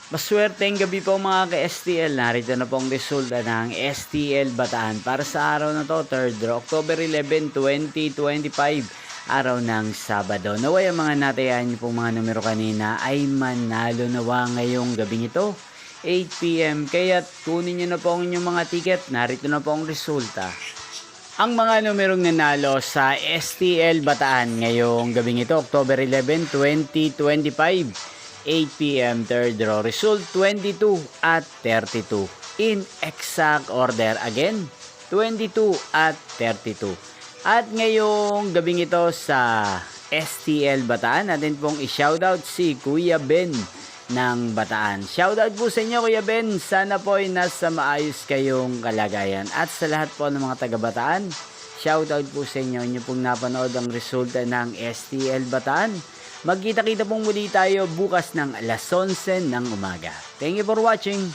Maswerteng gabi po mga ka-STL. Narito na po ang resulta ng STL Bataan para sa araw na to, 3rd October 11, 2025, araw ng Sabado. Naway ang mga natayan niyo pong mga numero kanina ay manalo nawa ngayong gabing ito, 8 PM. Kaya kunin niyo na po ang inyong mga ticket. Narito na po ang resulta. Ang mga numerong nanalo sa STL Bataan ngayong gabing ito, October 11, 2025, 8 PM, third row. Result 22 at 32. In exact order again, 22 at 32. At ngayong gabing ito sa STL Bataan, natin pong i-shoutout si Kuya Ben ng Bataan. Shoutout po sa inyo Kuya Ben. Sana po ay nasa maayos kayong kalagayan. At sa lahat po ng mga taga Bataan, shoutout po sa inyo. Inyo pong napanood ang resulta ng STL Bataan. Magkita-kita pong muli tayo bukas ng alas 11 ng umaga. Thank you for watching.